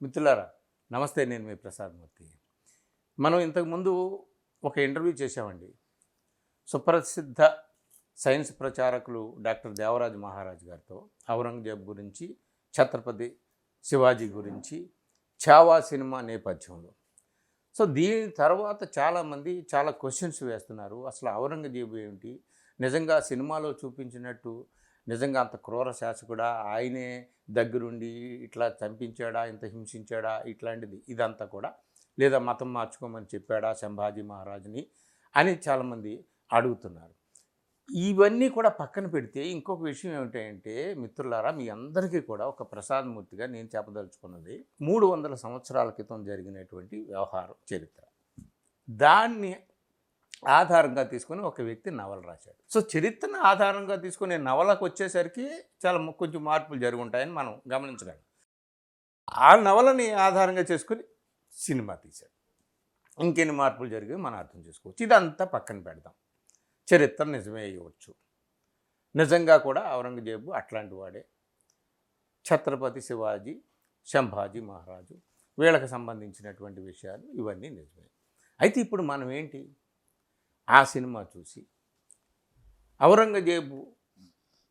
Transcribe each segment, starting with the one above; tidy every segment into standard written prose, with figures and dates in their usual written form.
మిత్రులారా నమస్తే, నేను మీ ప్రసాద్ మూర్తి. మనం ఇంతకుముందు ఒక ఇంటర్వ్యూ చేశామండి. సుప్రసిద్ధ సైన్స్ ప్రచారకులు డాక్టర్ దేవరాజ్ మహారాజ్ గారితో ఔరంగజేబ్ గురించి, ఛత్రపతి శివాజీ గురించి, ఛావా సినిమా నేపథ్యంలో. సో దీని తర్వాత చాలామంది చాలా క్వశ్చన్స్ వేస్తున్నారు. అసలు ఔరంగజేబు ఏమిటి, నిజంగా సినిమాలో చూపించినట్టు నిజంగా అంత క్రూర శాసకుడా, ఆయనే దగ్గరుండి ఇట్లా చంపించాడా, ఇంత హింసించాడా, ఇట్లాంటిది ఇదంతా కూడా, లేదా మతం మార్చుకోమని చెప్పాడా సంభాజీ మహారాజుని అని చాలామంది అడుగుతున్నారు. ఇవన్నీ కూడా పక్కన పెడితే ఇంకొక విషయం ఏమిటంటే మిత్రులారా, మీ అందరికీ కూడా ఒక ప్రసాదమూర్తిగా నేను చెప్పదలుచుకున్నది 300 సంవత్సరాల క్రితం జరిగినటువంటి వ్యవహారం చరిత్ర. దాన్ని ఆధారంగా తీసుకొని ఒక వ్యక్తి నవల రాశాడు. సో చరిత్రను ఆధారంగా తీసుకునే నవలకు వచ్చేసరికి చాలా కొంచెం మార్పులు జరుగుంటాయని మనం గమనించగలం. ఆ నవలని ఆధారంగా చేసుకుని సినిమా తీశాడు. ఇంకెన్ని మార్పులు జరిగాయి మనం అర్థం చేసుకోవచ్చు. ఇదంతా పక్కన పెడదాం. చరిత్ర నిజమే అయ్యవచ్చు. నిజంగా కూడా ఔరంగజేబు అట్లాంటి వాడే. ఛత్రపతి శివాజీ, సంభాజీ మహారాజు, వీళ్ళకి సంబంధించినటువంటి విషయాలు ఇవన్నీ నిజమే. అయితే ఇప్పుడు మనం ఏంటి, ఆ సినిమా చూసి ఔరంగజేబు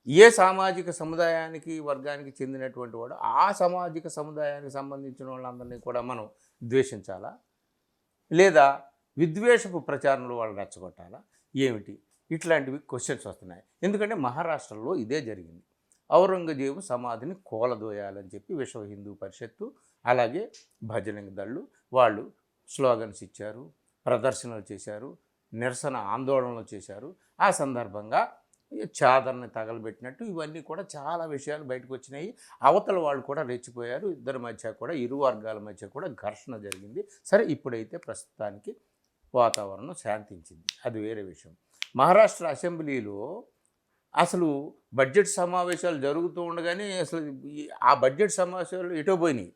ఏ సామాజిక సముదాయానికి వర్గానికి చెందినటువంటి వాడు, ఆ సామాజిక సముదాయానికి సంబంధించిన వాళ్ళందరినీ కూడా మనం ద్వేషించాలా, లేదా విద్వేషపు ప్రచారంలో వాళ్ళు రెచ్చగొట్టాలా, ఏమిటి, ఇట్లాంటివి క్వశ్చన్స్ వస్తున్నాయి. ఎందుకంటే మహారాష్ట్రలో ఇదే జరిగింది. ఔరంగజేబు సమాధిని కూలదోయాలని చెప్పి విశ్వ హిందూ పరిషత్తు, అలాగే భజరంగ దళ్ళు వాళ్ళు స్లోగన్స్ ఇచ్చారు, ప్రదర్శనలు చేశారు, నిరసన ఆందోళనలు చేశారు. ఆ సందర్భంగా చాదర్ని తగలబెట్టినట్టు ఇవన్నీ కూడా చాలా విషయాలు బయటకు వచ్చినాయి. అవతల వాళ్ళు కూడా రెచ్చిపోయారు. ఇద్దరి మధ్య కూడా, ఇరు వర్గాల మధ్య కూడా ఘర్షణ జరిగింది. సరే, ఇప్పుడైతే ప్రస్తుతానికి వాతావరణం శాంతించింది, అది వేరే విషయం. మహారాష్ట్ర అసెంబ్లీలో అసలు బడ్జెట్ సమావేశాలు జరుగుతూ ఉండగానే అసలు ఆ బడ్జెట్ సమావేశాలు ఎటో పోయినాయి.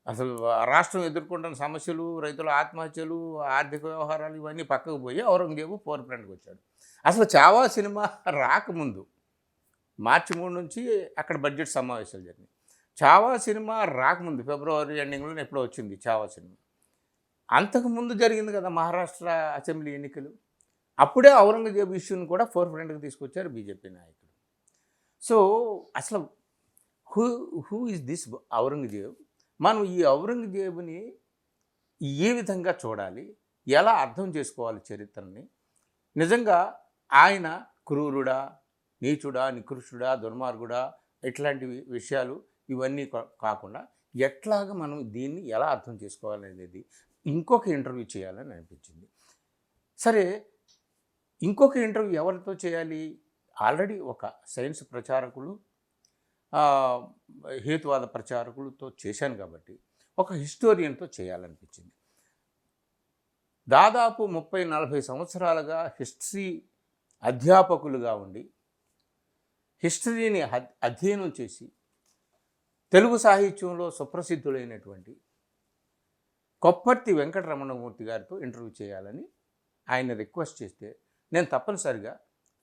అసలు రాష్ట్రం ఎదుర్కొంటున్న సమస్యలు, రైతుల ఆత్మహత్యలు, ఆర్థిక వ్యవహారాలు ఇవన్నీ పక్కకు పోయి ఔరంగజేబు ఫోర్ ఫ్రంట్కి వచ్చాడు. అసలు ఛావా సినిమా రాకముందు మార్చి 3 నుంచి అక్కడ బడ్జెట్ సమావేశాలు జరిగినాయి. ఛావా సినిమా రాకముందు ఫిబ్రవరి ఎండింగ్లో ఎప్పుడో వచ్చింది ఛావా సినిమా. అంతకుముందు జరిగింది కదా మహారాష్ట్ర అసెంబ్లీ ఎన్నికలు. అప్పుడే ఔరంగజేబు ఇష్యూని కూడా ఫోర్ ఫ్రంట్కి తీసుకొచ్చారు బీజేపీ నాయకులు. సో అసలు హూ ఈజ్ దిస్ ఔరంగజేబు? మనం ఈ ఔరంగజేబుని ఏ విధంగా చూడాలి, ఎలా అర్థం చేసుకోవాలి చరిత్రని? నిజంగా ఆయన క్రూరుడా, నీచుడా, నికృష్టుడా, దుర్మార్గుడా, ఇట్లాంటి విషయాలు ఇవన్నీ కాకుండా ఎట్లాగా మనం దీన్ని ఎలా అర్థం చేసుకోవాలనేది ఇంకొక ఇంటర్వ్యూ చేయాలని అనిపించింది. సరే, ఇంకొక ఇంటర్వ్యూ ఎవరితో చేయాలి? ఆల్రెడీ ఒక సైన్స్ ప్రచారకులు, హేతువాద ప్రచారకులతో చేశాను కాబట్టి ఒక హిస్టోరియన్తో చేయాలనిపించింది. దాదాపు 30-40 సంవత్సరాలుగా హిస్టరీ అధ్యాపకులుగా ఉండి హిస్టరీని అధ్యయనం చేసి తెలుగు సాహిత్యంలో సుప్రసిద్ధులైనటువంటి కొప్పర్తి వెంకటరమణమూర్తి గారితో ఇంటర్వ్యూ చేయాలని ఆయన రిక్వెస్ట్ చేస్తే నేను తప్పనిసరిగా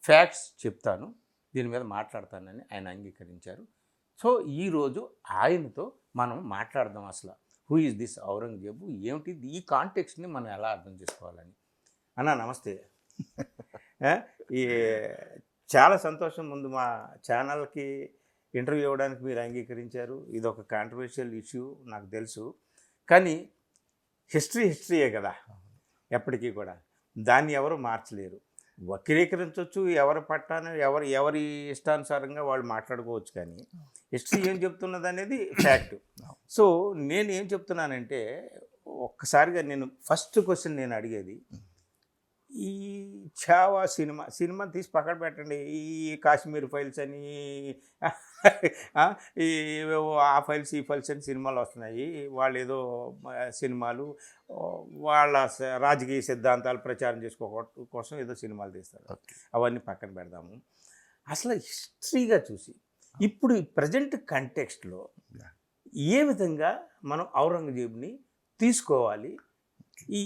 ఫ్యాక్ట్స్ చెప్తాను, దీని మీద మాట్లాడతానని ఆయన అంగీకరించారు. సో ఈరోజు ఆయనతో మనం మాట్లాడదాం. అసలు హూ ఈజ్ దిస్ ఔరంగజేబు, ఏమిటి, ఈ కాంటెక్స్ట్ని మనం ఎలా అర్థం చేసుకోవాలని. అన్న నమస్తే. ఈ చాలా సంతోషం, ముందు మా ఛానల్కి ఇంటర్వ్యూ ఇవ్వడానికి మీరు అంగీకరించారు. ఇది ఒక కాంట్రవర్షియల్ ఇష్యూ నాకు తెలుసు, కానీ హిస్టరీయే కదా ఎప్పటికీ కూడా, దాన్ని ఎవరు మార్చలేరు. వక్రీకరించవచ్చు, ఎవరి పట్టాన ఎవరి ఇష్టానుసారంగా వాళ్ళు మాట్లాడుకోవచ్చు, కానీ హిస్టరీ ఏం చెప్తున్నది అనేది ఫ్యాక్ట్. సో నేను ఏం చెప్తున్నానంటే, ఒక్కసారిగా నేను ఫస్ట్ క్వశ్చన్ నేను అడిగేది, ఈ ఛావా సినిమా తీసి పక్కన పెట్టండి. ఈ కాశ్మీర్ ఫైల్స్ అని ఈ ఆ ఫైల్స్ ఈ ఫైల్స్ అని సినిమాలు వస్తున్నాయి. వాళ్ళు ఏదో సినిమాలు వాళ్ళ రాజకీయ సిద్ధాంతాలు ప్రచారం చేసుకోవడం కోసం ఏదో సినిమాలు తీస్తారు. అవన్నీ పక్కన పెడదాము. అసలు హిస్టరీగా చూసి ఇప్పుడు ప్రజెంట్ కంటెక్స్ట్లో ఏ విధంగా మనం ఔరంగజేబుని తీసుకోవాలి? ఈ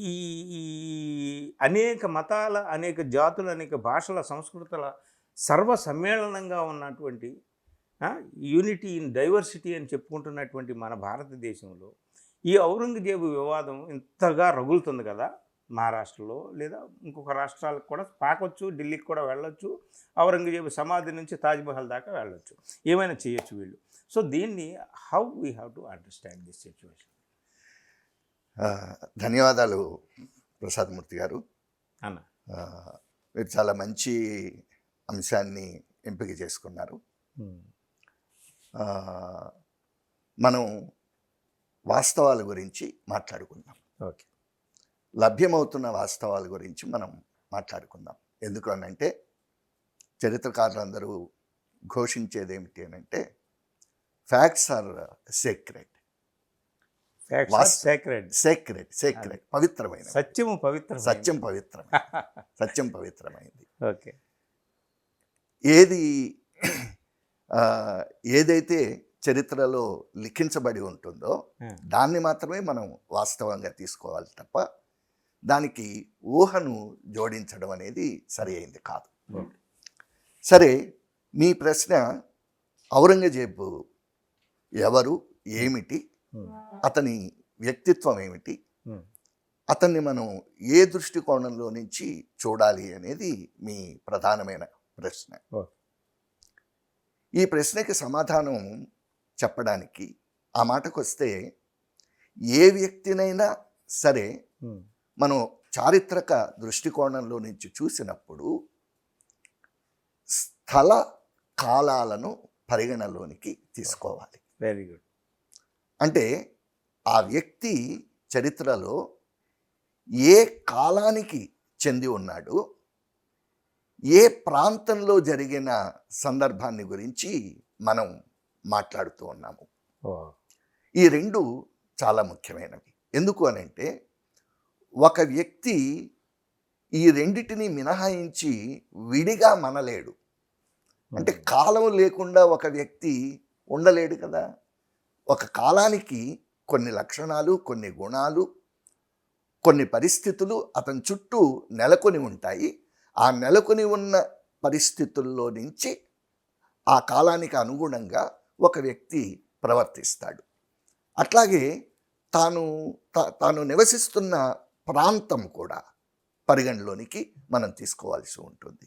అనేక మతాల, అనేక జాతుల, అనేక భాషల, సంస్కృతుల సర్వ సమ్మేళనంగా ఉన్నటువంటి యూనిటీ ఇన్ డైవర్సిటీ అని చెప్పుకుంటున్నటువంటి మన భారతదేశంలో ఈ ఔరంగజేబు వివాదం ఇంతగా రగులుతుంది కదా, మహారాష్ట్రలో లేదా ఇంకొక రాష్ట్రాలకు కూడా పాకొచ్చు, ఢిల్లీకి కూడా వెళ్ళొచ్చు, ఔరంగజేబు సమాధి నుంచి తాజ్మహల్ దాకా వెళ్ళొచ్చు, ఏమైనా చేయొచ్చు వీళ్ళు. సో దీన్ని how we have to understand this situation? ధన్యవాదాలు ప్రసాదమూర్తి గారు. అన్న మీరు చాలా మంచి అంశాన్ని ఎంపిక చేసుకున్నారు. మనం వాస్తవాల గురించి మాట్లాడుకుందాం. ఓకే, లభ్యమవుతున్న వాస్తవాల గురించి మనం మాట్లాడుకుందాం. ఎందుకు అనంటే చరిత్రకారులందరూ ఘోషించేది ఏమిటి అనంటే ఫ్యాక్ట్స్ ఆర్ సేక్రెడ్. సేక్రెడ్ పవిత్రమైన, సత్యం పవిత్రమైంది. ఓకే, ఏదైతే చరిత్రలో లిఖించబడి ఉంటుందో దాన్ని మాత్రమే మనం వాస్తవంగా తీసుకోవాలి తప్ప దానికి ఊహను జోడించడం అనేది సరి అయింది కాదు. సరే, మీ ప్రశ్న ఔరంగజేబు ఎవరు, ఏమిటి, అతని వ్యక్తిత్వం ఏమిటి, అతన్ని మనం ఏ దృష్టికోణంలో నుంచి చూడాలి అనేది మీ ప్రధానమైన ప్రశ్న. ఈ ప్రశ్నకి సమాధానం చెప్పడానికి ఆ మాటకు వస్తే, ఏ వ్యక్తినైనా సరే మనం చారిత్రక దృష్టికోణంలో నుంచి చూసినప్పుడు స్థల కాలాలను పరిగణలోనికి తీసుకోవాలి. Very good. అంటే ఆ వ్యక్తి చరిత్రలో ఏ కాలానికి చెంది ఉన్నాడు, ఏ ప్రాంతంలో జరిగిన సందర్భాన్ని గురించి మనం మాట్లాడుతూ ఉన్నాము. ఈ రెండు చాలా ముఖ్యమైనవి. ఎందుకు అనంటే ఒక వ్యక్తి ఈ రెండిటిని మినహాయించి విడిగా మనలేడు. అంటే కాలం లేకుండా ఒక వ్యక్తి ఉండలేడు కదా. ఒక కాలానికి కొన్ని లక్షణాలు, కొన్ని గుణాలు, కొన్ని పరిస్థితులు అతని చుట్టూ నెలకొని ఉంటాయి. ఆ నెలకొని ఉన్న పరిస్థితుల్లో నుంచి ఆ కాలానికి అనుగుణంగా ఒక వ్యక్తి ప్రవర్తిస్తాడు. అట్లాగే తాను నివసిస్తున్న ప్రాంతం కూడా పరిగణలోనికి మనం తీసుకోవాల్సి ఉంటుంది.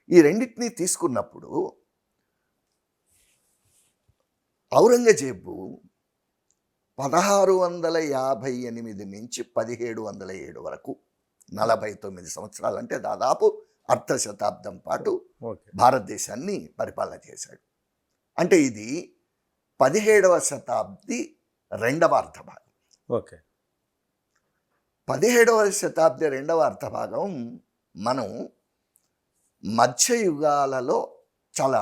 ఈ రెండింటినీ తీసుకున్నప్పుడు ఔరంగజేబు 1658 నుంచి 1707 వరకు 49 సంవత్సరాలు, అంటే దాదాపు అర్ధ శతాబ్దం పాటు భారతదేశాన్ని పరిపాలన చేశాడు. అంటే ఇది 17వ శతాబ్ది రెండవ అర్ధభాగం. ఓకే, 17వ శతాబ్ది రెండవ అర్ధభాగం మనం మధ్యయుగాలలో చాలా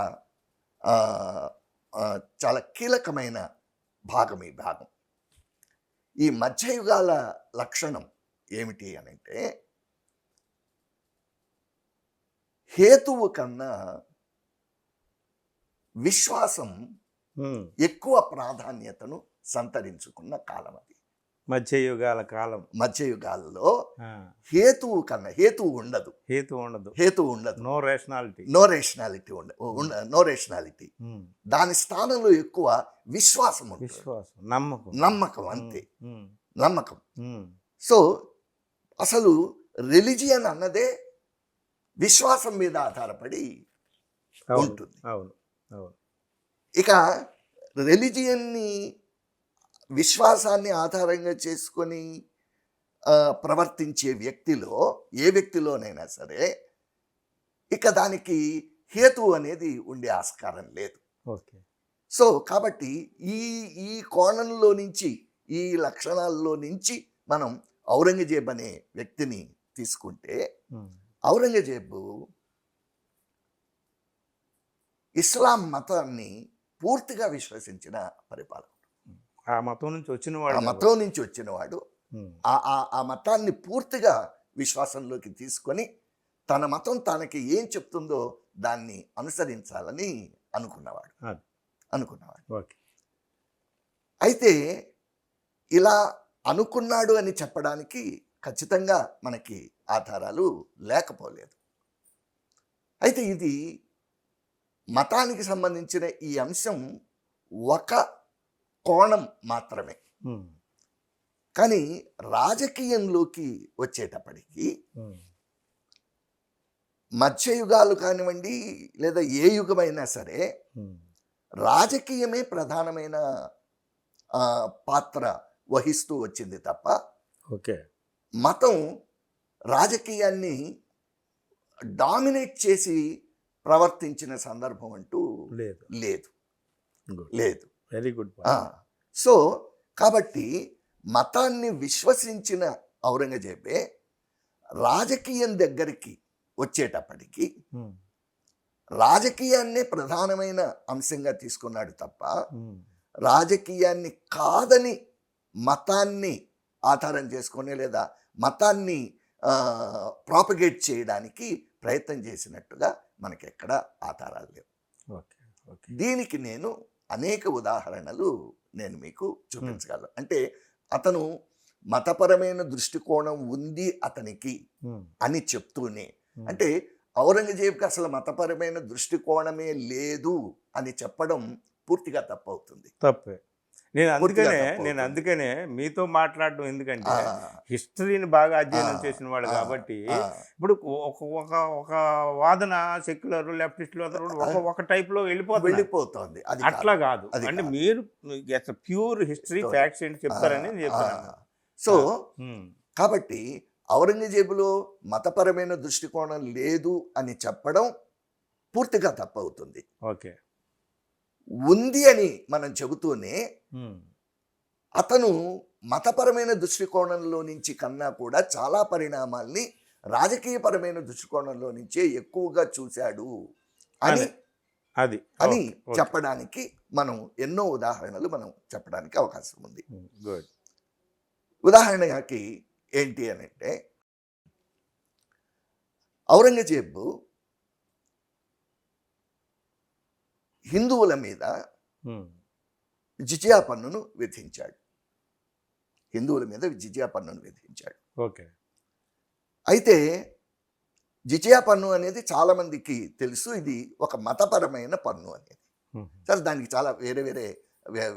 చాలా కీలకమైన భాగం. ఈ భాగం, ఈ మధ్యయుగాల లక్షణం ఏమిటి అనంటే హేతువు కన్నా విశ్వాసం ఎక్కువ ప్రాధాన్యతను సంతరించుకున్న కాలం అది. మధ్యయుగాల కాలం. మధ్యయుగాల్లో హేతువు కన్నా హేతువు ఉండదు. No rationality. దాని స్థానంలో ఎక్కువ విశ్వాసం, నమ్మకం. అంతే, నమ్మకం. సో అసలు రిలిజియన్ అన్నదే విశ్వాసం మీద ఆధారపడి ఉంటుంది. ఇక రిలిజియన్ని, విశ్వాసాన్ని ఆధారంగా చేసుకొని ప్రవర్తించే వ్యక్తిలో, ఏ వ్యక్తిలోనైనా సరే, ఇక దానికి హేతువు అనేది ఉండే ఆస్కారం లేదు. ఓకే. సో కాబట్టి ఈ కోణంలో నుంచి, ఈ లక్షణాల్లో నుంచి మనం ఔరంగజేబు అనే వ్యక్తిని తీసుకుంటే, ఔరంగజేబు ఇస్లాం మతాన్ని పూర్తిగా విశ్వసించిన పరిపాలకుడు. ఆ మతం నుంచి వచ్చినవాడు ఆ మతాన్ని పూర్తిగా విశ్వాసంలోకి తీసుకొని తన మతం తనకి ఏం చెప్తుందో దాన్ని అనుసరించాలని అనుకున్నవాడు. అయితే ఇలా అనుకున్నాడు అని చెప్పడానికి ఖచ్చితంగా మనకి ఆధారాలు లేకపోలేదు. అయితే ఇది మతానికి సంబంధించిన ఈ అంశం ఒక కోణం మాత్రమే. ఉమ్, కానీ రాజకీయంలోకి వచ్చేటప్పటికి మధ్యయుగాలు కానివ్వండి లేదా ఏ యుగమైనా సరే ఉమ్, రాజకీయమే ప్రధానమైన పాత్ర వహిస్తూ వచ్చింది తప్ప ఓకే. మతం రాజకీయాన్ని డామినేట్ చేసి ప్రవర్తించిన సందర్భం అంటూ లేదు. లేదు గుడ్, లేదు వెరీ గుడ్. సో కాబట్టి మతాన్ని విశ్వసించిన ఔరంగజేబే రాజకీయం దగ్గరికి వచ్చేటప్పటికి రాజకీయాన్నే ప్రధానమైన అంశంగా తీసుకున్నాడు తప్ప రాజకీయాన్ని కాదని మతాన్ని ఆధారం చేసుకొని లేదా మతాన్ని ప్రాపగేట్ చేయడానికి ప్రయత్నం చేసినట్టుగా మనకి ఎక్కడ ఆధారాలు లేవు. Okay, okay. దీనికి నేను అనేక ఉదాహరణలు నేను మీకు చూపించగలను. అంటే అతను మతపరమైన దృష్టికోణం ఉంది అతనికి అని చెప్తూనే, అంటే ఔరంగజేబ్కి అసలు మతపరమైన దృష్టికోణమే లేదు అని చెప్పడం పూర్తిగా తప్పవుతుంది. తప్పే. నేను అందుకనే మీతో మాట్లాడడం, ఎందుకంటే హిస్టరీని బాగా అధ్యయనం చేసిన వాడు కాబట్టి. ఇప్పుడు ఒక వాదన సెక్యులర్ లెఫ్టిస్టులు ఒక టైప్ లో వెళ్ళిపోతుంది. అట్లా కాదు. అంటే మీరు ప్యూర్ హిస్టరీ ఫ్యాక్ట్స్ ఏంటి చెప్తారని నేను చెప్తాను. సో కాబట్టి ఔరంగజేబులో మతపరమైన దృష్టికోణం లేదు అని చెప్పడం పూర్తిగా తప్పవుతుంది. ఓకే. ఉంది అని మనం చెబుతూనే అతను మతపరమైన దృష్టికోణంలో నుంచి కన్నా కూడా చాలా పరిణామాల్ని రాజకీయపరమైన దృష్టికోణంలో నుంచే ఎక్కువగా చూశాడు అని చెప్పడానికి మనం ఎన్నో ఉదాహరణలు మనం చెప్పడానికి అవకాశం ఉంది. ఉదాహరణకి ఏంటి అని అంటే, ఔరంగజేబు హిందువుల మీద జిజియా పన్నును విధించాడు. ఓకే. అయితే జిజియా పన్ను అనేది చాలా మందికి తెలుసు, ఇది ఒక మతపరమైన పన్ను అనేది. సరే, దానికి చాలా వేరే వేరే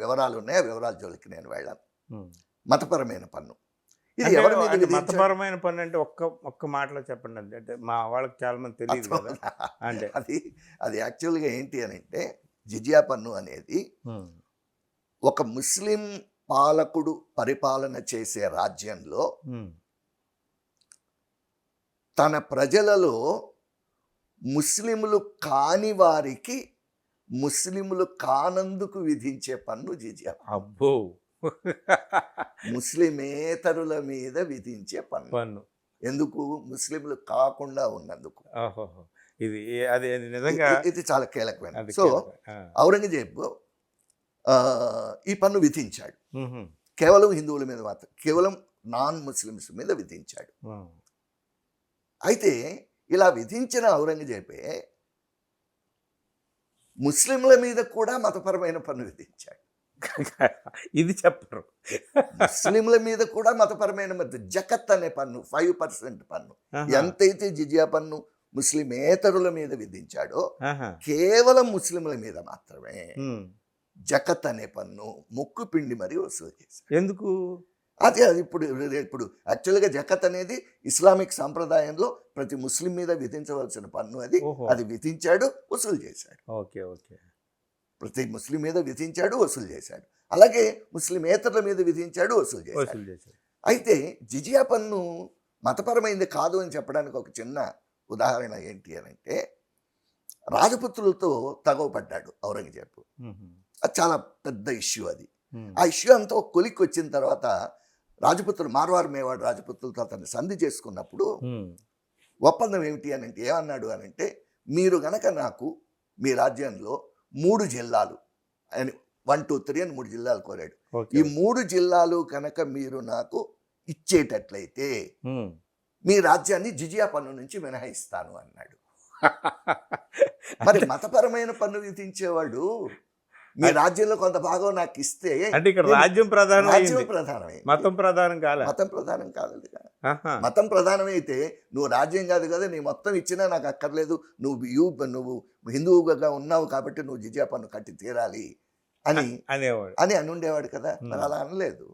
వివరాలు ఉన్నాయి. ఆ వివరాల జోలికి నేను వెళ్ళాను. మతపరమైన పన్ను ఇది ఎవరి మీద మతపరమైన పన్ను అంటే ఒక్క మాటలో చెప్పండి. అంటే మా వాళ్ళకి చాలా మంది తెలియదు కదా. అంటే అది యాక్చువల్గా ఏంటి అని అంటే, జిజియా పన్ను అనేది ఒక ముస్లిం పాలకుడు పరిపాలన చేసే రాజ్యంలో తన ప్రజలలో ముస్లింలు కాని వారికి ముస్లింలు కానందుకు విధించే పన్ను జిజియా. అబ్బో. ముస్లిమేతరుల మీద విధించే పన్ను. ఎందుకు? ముస్లింలు కాకుండా ఉన్నందుకు. ఇది చాలా కీలకమైన. సో ఔరంగజేబు ఈ పన్ను విధించాడు. కేవలం హిందువుల మీద మాత్రం, కేవలం నాన్ ముస్లిమ్స్ మీద విధించాడు. అయితే ఇలా విధించిన ఔరంగజేబే ముస్లింల మీద కూడా మతపరమైన పన్ను విధించాడు. ఇది చెప్పరు. ముస్లింల మీద కూడా మతపరమైన జకత్ అనే పన్ను, 5% పన్ను. ఎంతైతే జిజియా పన్ను ముస్లిమేతరుల మీద విధించాడు, కేవలం ముస్లింల మీద మాత్రమే జకత్ అనే పన్ను ముక్కు పిండి మరి వసూలు చేశారు. ఎందుకు? అది ఇప్పుడు యాక్చువల్గా జకత్ అనేది ఇస్లామిక్ సాంప్రదాయంలో ప్రతి ముస్లిం మీద విధించవలసిన పన్ను. అది విధించాడు, వసూలు చేశాడు. Okay, okay. ప్రతి ముస్లిం మీద విధించాడు, వసూలు చేశాడు. అలాగే ముస్లిమేతరుల మీద విధించాడు, వసూలు చేశాడు. అయితే జిజియా పన్ను మతపరమైంది కాదు అని చెప్పడానికి ఒక చిన్న ఉదాహరణ ఏంటి అని అంటే, రాజపుత్రులతో తగవపడ్డాడు ఔరంగజేబు. అది చాలా పెద్ద ఇష్యూ. అది ఆ ఇష్యూ అంతా ఒక కొలిక్కి వచ్చిన తర్వాత రాజపుత్రులు, మార్వార్ మేవాడు రాజపుత్రులతో అతన్ని సంధి చేసుకున్నప్పుడు ఒప్పందం ఏమిటి అని అంటే, ఏమన్నాడు అని అంటే, మీరు గనక నాకు మీ రాజ్యంలో 3 జిల్లాలు అని 1, 2, 3 అని 3 జిల్లాలు కోరాడు. ఈ 3 జిల్లాలు కనుక మీరు నాకు ఇచ్చేటట్లయితే మీ రాజ్యాన్ని జిజియా పన్ను నుంచి మినహాయిస్తాను అన్నాడు. మరి మతపరమైన పన్ను విధించేవాడు మీ రాజ్యంలో కొంత భాగం నాకు ఇస్తే అంటే ఇక్కడ రాజ్యం ప్రధానం రాజ్యం అయింది, ప్రధానమే, మతం ప్రధానం కాలే. మతం ప్రధానం కాలేదు. ఆహా. మతం ప్రధానమైతే నువ్వు రాజ్యం కాదు కదా, నీ మొత్తం ఇచ్చినా నాకు అక్కర్లేదు, నువ్వు హిందువుగా ఉన్నావు కాబట్టి నువ్వు జిజియా పన్ను కట్టి తీరాలి అని అనేవాడు అని ఉండేవాడు కదా. మరి అలా అనలేదు,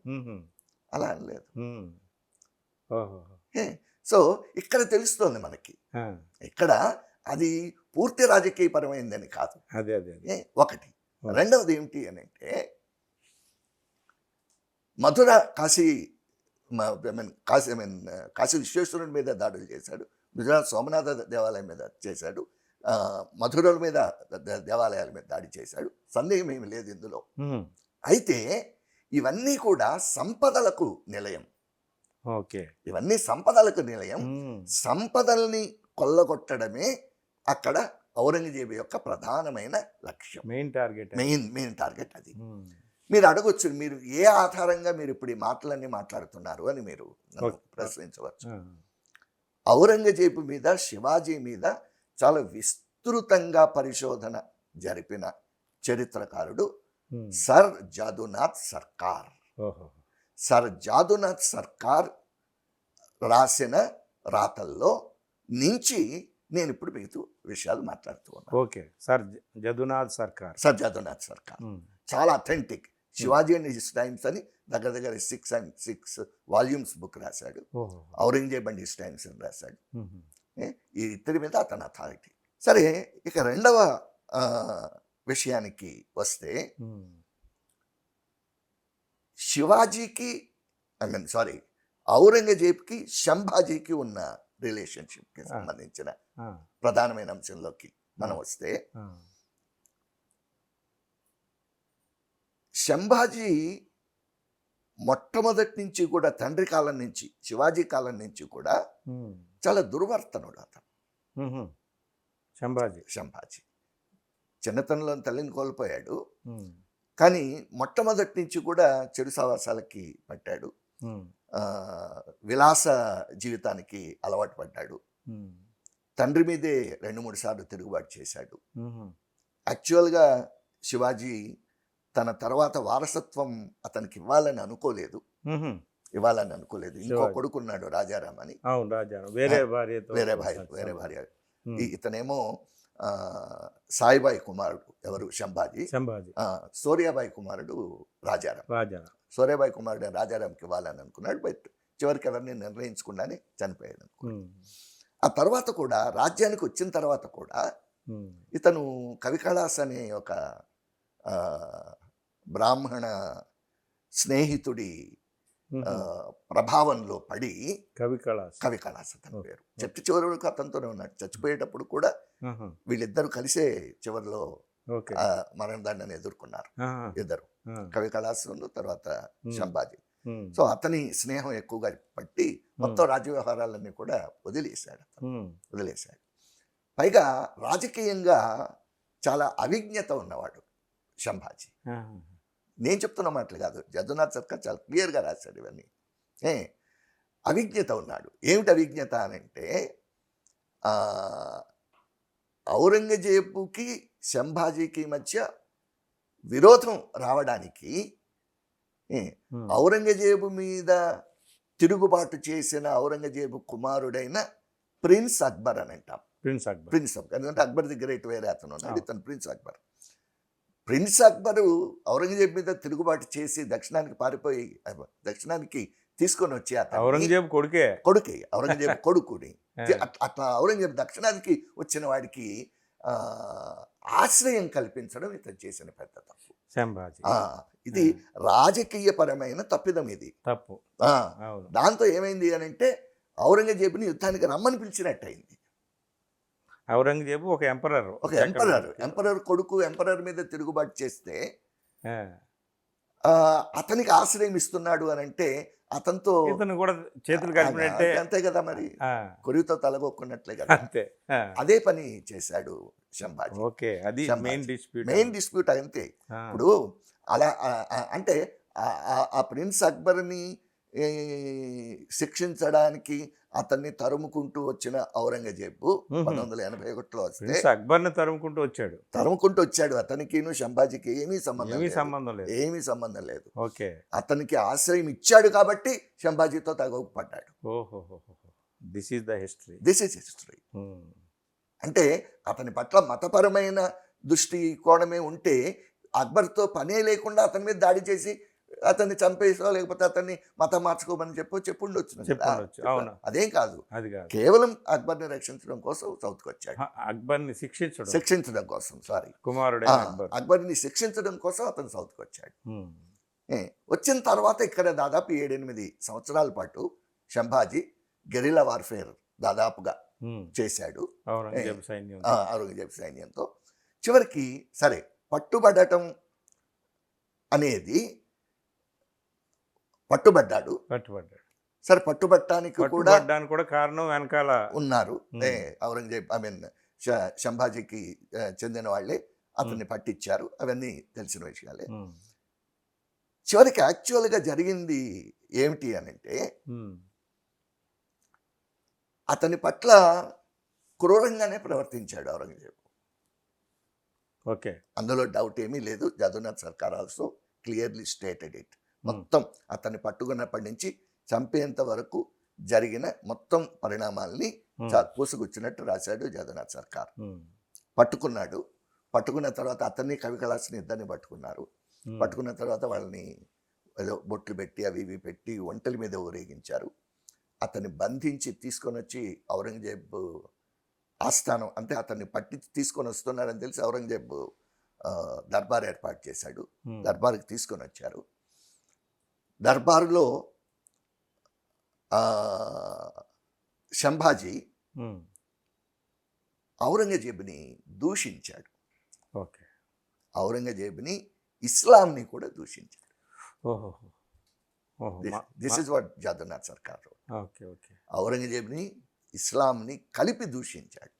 అలా అనలేదు. ఓహో. సో ఇక్కడ తెలుస్తోంది మనకి, ఇక్కడ అది పూర్తి రాజకీయపరమైందని కాదు. అదే అదే అదే. ఒకటి. రెండవది ఏమిటి అని అంటే, మధుర కాశీ విశ్వేశ్వరుడి మీద దాడులు చేశాడు, గుజరాత్ సోమనాథ దేవాలయం మీద చేశాడు, మధురల మీద దేవాలయాల మీద దాడి చేశాడు, సందేహం ఏమి లేదు ఇందులో. అయితే ఇవన్నీ కూడా సంపదలకు నిలయం. ఓకే. ఇవన్నీ సంపదలకు నిలయం. సంపదల్ని కొల్లగొట్టడమే అక్కడ ఔరంగజేబు యొక్క ప్రధానమైన లక్ష్యం, మెయిన్ టార్గెట్. మెయిన్ టార్గెట్ అది. మీరు అడగొచ్చు, మీరు ఏ ఆధారంగా మీరు ఇప్పుడు ఈ మాటలన్నీ మాట్లాడుతున్నారు అని మీరు ప్రశ్నించవచ్చు. ఔరంగజేబు మీద, శివాజీ మీద చాలా విస్తృతంగా పరిశోధన జరిపిన చరిత్రకారుడు సర్ జాదునాథ్ సర్కార్. సర్ జాదునాథ్ సర్కార్ రాసిన రాతల్లో నుంచి నేను ఇప్పుడు మిగతా విషయాలు మాట్లాడుతూ ఉన్నాను. ఓకే. సర్ జదునాథ్ సర్కార్. సర్ జాదునాథ్ సర్కార్ చాలా authentic. Shivaji and his times అని దగ్గర 6 వాల్యూమ్స్ బుక్ రాశాడు. ఔరంగజేబ్ అండ్ హిస్ టైమ్స్ అని రాశాడు. ఈ ఇద్దరి మీద అతని అథారిటీ. సరే, ఇక రెండవ విషయానికి వస్తే, శివాజీకి ఔరంగజేబ్కి సంభాజీకి ఉన్న రిలేషన్షిప్కి సంబంధించిన ప్రధానమైన అంశంలోకి మనం వస్తే, సంభాజీ మొట్టమొదటి నుంచి కూడా, తండ్రి కాలం నుంచి, శివాజీ కాలం నుంచి కూడా చాలా దుర్వర్తనుడు అతను. సంభాజీ చిన్నతనంలో తల్లిని కోల్పోయాడు, కానీ మొట్టమొదటి నుంచి కూడా చెడు సావాసాలకి పట్టాడు, విలాస జీవితానికి అలవాటు పడ్డాడు, తండ్రి మీదే 2-3 సార్లు తిరుగుబాటు చేశాడు. యాక్చువల్గా శివాజీ తన తర్వాత వారసత్వం అతనికి ఇవ్వాలని అనుకోలేదు. ఇంకో కొడుకున్నాడు రాజారాం అని, వేరే భార్య. ఇతనేమో సాయిబాయి కుమారుడు, ఎవరు, సంభాజీ. సూర్యాబాయి కుమారుడు రాజారాం. సూర్యాబాయి కుమారుడు రాజారాంకి ఇవ్వాలని అనుకున్నాడు, బట్ చివరికి ఎవరిని నిర్ణయించకుండానే చనిపోయాడు. ఆ తర్వాత కూడా, రాజ్యానికి వచ్చిన తర్వాత కూడా, ఇతను కవికళాస్ అనే ఒక బ్రాహ్మణ స్నేహితుడి ప్రభావంలో పడి, కవికళాస్ అతని పేరు, చివరి వరకు అతనితోనే ఉన్నాడు. చచ్చిపోయేటప్పుడు కూడా వీళ్ళిద్దరూ కలిసే చివరిలో మరణదండని ఎదుర్కొన్నారు ఇద్దరు, కవికళాస్ తర్వాత సంభాజీ. సో అతని స్నేహం ఎక్కువగా పట్టి మొత్తం రాజ్య వ్యవహారాలన్నీ కూడా వదిలేశాడు. పైగా రాజకీయంగా చాలా అవిజ్ఞత ఉన్నవాడు సంభాజీ. నేను చెప్తున్న మాటలు కాదు, జదునాథ్ సర్కార్ చాలా క్లియర్గా రాశాడు ఇవన్నీ. అవిజ్ఞత ఉన్నాడు. ఏమిటి అవిజ్ఞత అని అంటే, ఔరంగజేబుకి సంభాజీకి మధ్య విరోధం రావడానికి, ఔరంగజేబు మీద తిరుగుబాటు చేసిన ఔరంగజేబు కుమారుడైన ప్రిన్స్ అక్బర్ అని అంటాం. ప్రిన్స్ అక్బర్, ఎందుకంటే అక్బర్ దగ్గర ఇటు వేరే అతను ఉన్నాడు, ఇతను ప్రిన్స్ అక్బర్. ప్రిన్స్ అక్బరు ఔరంగజేబు మీద తిరుగుబాటు చేసి దక్షిణానికి తీసుకొని వచ్చి, ఔరంగజేబు ఔరంగజేబు కొడుకుని అట్లా ఔరంగజేబు దక్షిణానికి వచ్చిన వాడికి ఆశ్రయం కల్పించడం ఇతను చేసిన పెద్ద తప్పు. ఇది రాజకీయపరమైన తప్పిదం, ఇది తప్పు. దాంతో ఏమైంది అని అంటే, ఔరంగజేబుని యుద్ధానికి రమ్మని పిలిచినట్టయింది. ఔరంగజేబు ఒక ఎంపరర్ కొడుకు ఎంపరర్ మీద తిరుగుబాటు చేస్తే అతనికి ఆశ్రయం ఇస్తున్నాడు అని అంటే, అతనితో కూడా చేతులు కలిపినట్టే, అంతే కదా, మరి కొరివితో తలగొక్కున్నట్లే కదా. అదే పని చేశాడు సంభాజీ. మెయిన్ డిస్ప్యూట్ అంతే. ఇప్పుడు అలా అంటే ఆ ప్రిన్స్ అక్బర్ని ఈ శిక్షించడానికి అతన్ని తరుముకుంటూ వచ్చిన ఔరంగజేబు 1981లో వస్తే ప్రిన్స్ అక్బర్ని తరుముకుంటూ వచ్చాడు. తరుముకుంటూ వచ్చాడు. అతనికిను సంభాజీకి ఏమీ సంబంధం లేదు. ఏమీ సంబంధం లేదు. ఓకే. అతనికి ఆశ్రయం ఇచ్చాడు కాబట్టి సంభాజీతో తగవుకు పడ్డాడు. ఓహో, this is the history. This is history. అంటే అతని పట్ల మతపరమైన దృష్టి కోణమే ఉంటే అక్బర్తో పనే లేకుండా అతని మీద దాడి చేసి అతన్ని చంపేసో లేకపోతే అతన్ని మతం మార్చుకోమని చెప్పుండొచ్చు. అవును, అదేం కాదు. అది కాదు. కేవలం అక్బర్ని రక్షించడం కోసం సౌత్కి వచ్చాడు. అక్బర్ని శిక్షించడం కోసం, సారీ, కుమారుడు అక్బర్ని శిక్షించడం కోసం అతను సౌత్కి వచ్చాడు. వచ్చిన తర్వాత ఇక్కడ దాదాపు 7-8 సంవత్సరాల పాటు సంభాజీ గెరిల్లా వార్ఫేర్ దాదాపుగా చేశాడు ఔరంగజేబు సైన్యంతో. చివరికి సరే పట్టుబడటం అనేది పట్టుబడ్డాడు. సరే పట్టుబట్టడానికి కూడా కారణం వెనకాల ఉన్నారు. ఔరంగజేబ్ సంభాజీకి చెందిన వాళ్ళే అతన్ని పట్టించారు. అవన్నీ తెలిసిన విషయాలే. చివరికి యాక్చువల్గా జరిగింది ఏమిటి అని అంటే అతని పట్ల క్రూరంగానే ప్రవర్తించాడు ఔరంగజేబు. ఓకే, అందులో డౌట్ ఏమీ లేదు. జదునాథ్ సర్కార్ ఆల్సో క్లియర్లీ స్టేటెడ్ ఇట్. మొత్తం అతన్ని పట్టుకున్నప్పటి నుంచి చంపేంత వరకు జరిగిన మొత్తం పరిణామాల్ని పూసుగుచ్చినట్టు రాశాడు జదునాథ్ సర్కార్. పట్టుకున్నాడు. పట్టుకున్న తర్వాత అతన్ని కవి కళాస్ని ఇద్దరిని పట్టుకున్నారు. పట్టుకున్న తర్వాత వాళ్ళని ఏదో బొట్లు పెట్టి అవి ఇవి పెట్టి ఒంటల మీద ఊరేగించారు. అతన్ని బంధించి తీసుకొని వచ్చి ఔరంగజేబు ఆస్థానం, అంటే అతన్ని పట్టి తీసుకొని వస్తున్నారని తెలిసి ఔరంగజేబు దర్బార్ ఏర్పాటు చేశాడు. దర్బార్కి తీసుకొని వచ్చారు. దర్బారులో సంభాజీ ఔరంగజేబుని దూషించాడు. ఓకే, ఔరంగజేబుని, ఇస్లాంని కూడా దూషించాడు. దిస్ ఇస్ వాట్ జదునాథ్ సర్కార్. ఔరంగజేబుని, ఇస్లాంని కలిపి దూషించాడు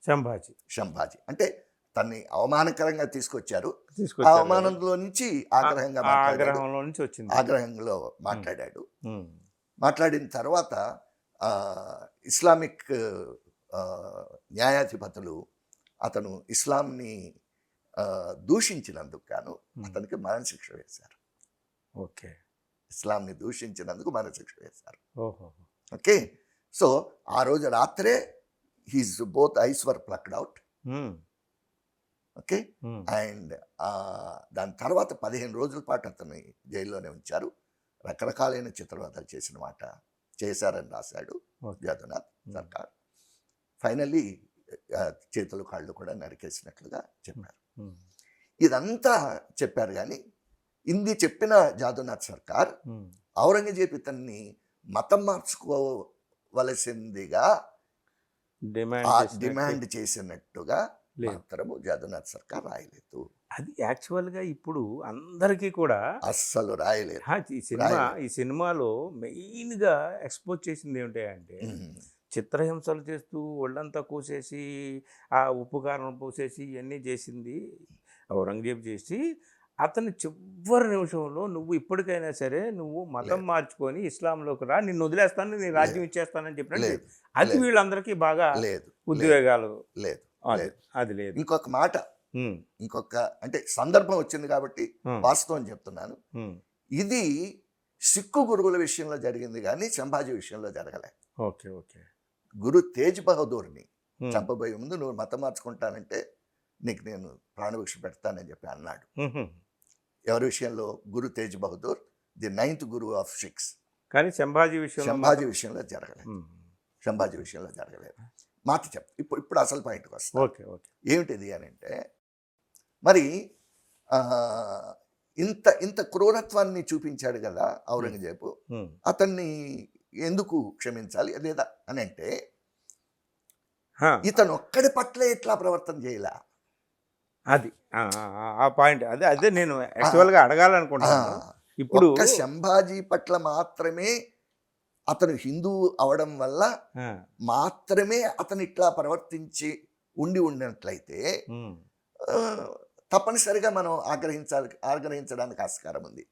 సంభాజీ. అంటే తన్ని అవమానకరంగా తీసుకొచ్చారు. అవమానంలో నుంచి ఆగ్రహంలో మాట్లాడాడు. మాట్లాడిన తర్వాత ఇస్లామిక్ న్యాయాధిపతులు అతను ఇస్లాంని దూషించినందుకు గాను అతనికి మరణశిక్ష వేశారు. ఓకే, ఇస్లాంని దూషించినందుకు మరణశిక్ష వేశారు. ఓకే, సో ఆ రోజు రాత్రే he's both eyes were plucked out. Okay, and దాని తర్వాత 15 రోజుల పాటు అతన్ని జైల్లోనే ఉంచారు. రకరకాలైన చిత్రవదలు చేశారని రాశాడు జదునాథ్ సర్కార్. ఫైనల్లీ చేతులు కాళ్ళు కూడా నరికేసినట్లుగా చెప్పారు. ఇదంతా చెప్పారు. కానీ ఇంది చెప్పిన జదునాథ్ సర్కార్ ఔరంగజేబు ఇతన్ని మతం మార్చుకోవలసిందిగా డిమాండ్ చేసినట్టుగా మాత్రము జదునాథ్ సర్కార్ రాయలేదు. అది యాక్చువల్గా ఇప్పుడు అందరికీ కూడా అస్సలు రాయలేదు. ఈ సినిమాలో మెయిన్గా ఎక్స్పోజ్ చేసింది ఏమిటంటే చిత్రహింసలు చేస్తూ ఒళ్ళంతా కోసేసి ఆ ఉప్పు కారం పోసేసి ఇవన్నీ చేసింది ఔరంగజేబు చేసి, అతను చివరి నిమిషంలో నువ్వు ఇప్పటికైనా సరే నువ్వు మతం మార్చుకొని ఇస్లాంలోకి రా, నిన్ను వదిలేస్తాను, నీ రాజ్యం ఇచ్చేస్తానని చెప్పినట్టు అది వీళ్ళందరికీ బాగా ఉద్వేగాలు లేదు. అది లేదు. ఇంకొక మాట, అంటే సందర్భం వచ్చింది కాబట్టి వాస్తవం చెప్తున్నాను. ఇది సిక్కు గురువుల విషయంలో జరిగింది కానీ సంభాజీ విషయంలో జరగలే. ఓకే, గురు తేజ్ బహదూర్ని చంపబోయే ముందు నువ్వు మతం మార్చుకుంటానంటే నీకు నేను ప్రాణభిక్ష పెడతానని చెప్పి అన్నాడు. ఎవరి విషయంలో? గురు తేజ్ బహదూర్, ది 9th గురువు ఆఫ్ సిక్స్. కానీ సంభాజీ విషయంలో జరగలేదు. మాట ఇప్పుడు అసలు పాయింట్కి వస్తా. ఏమిటిది అని అంటే, మరి ఇంత క్రూరత్వాన్ని చూపించాడు కదా ఔరంగజేబు, అతన్ని ఎందుకు క్షమించాలి లేదా అని అంటే, ఇతను ఒక్కడి పట్ల ఎట్లా ప్రవర్తన చేయలే. అది ఆ పాయింట్. అదే నేను యాక్చువల్గా అడగాలనుకుంటున్నాను. ఇప్పుడు సంభాజీ పట్ల మాత్రమే, అతను హిందూ అవడం వల్ల మాత్రమే అతను ఇట్లా ప్రవర్తించి ఉన్నట్లయితే తప్పనిసరిగా మనం ఆగ్రహించడానికి ఆస్కారం ఉంది.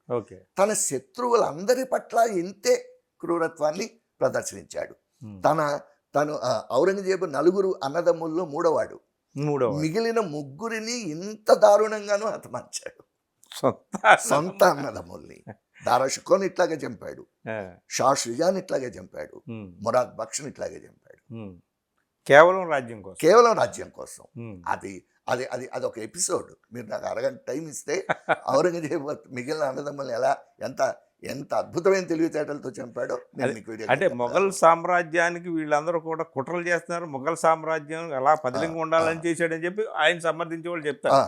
తన శత్రువులందరి పట్ల ఇంతే క్రూరత్వాన్ని ప్రదర్శించాడు. ఉమ్. తను ఔరంగజేబు నలుగురు అన్నదమ్ముల్లో మూడోవాడు. మూడవ మిగిలిన ముగ్గురిని ఇంత దారుణంగానూ హతమార్చాడు. సొంత అన్నదమ్ముల్ని దారాషుకోని ఇట్లాగే చంపాడు, షా షుజాన్ ఇట్లాగే చంపాడు, మురాద్ బక్షన్ ఇట్లాగే చంపాడు. కేవలం రాజ్యం కోసం, కేవలం రాజ్యం కోసం. అది అది అది అదొక ఎపిసోడ్. మీరు నాకు అరగంట టైం ఇస్తే ఔరంగజేబు మిగిలిన అన్నదమ్ముల్ని ఎంత ఎంత అద్భుతమైన తెలివితేటలతో చంపాడో నేను మీకు వీడియో. అంటే మొఘల్ సామ్రాజ్యానికి వీళ్ళందరూ కూడా కుట్రలు చేస్తున్నారు, మొఘల్ సామ్రాజ్యం అలా పదిలంగా ఉండాలని చేశాడని చెప్పి ఆయన సమర్థించే వాళ్ళు చెప్తారు.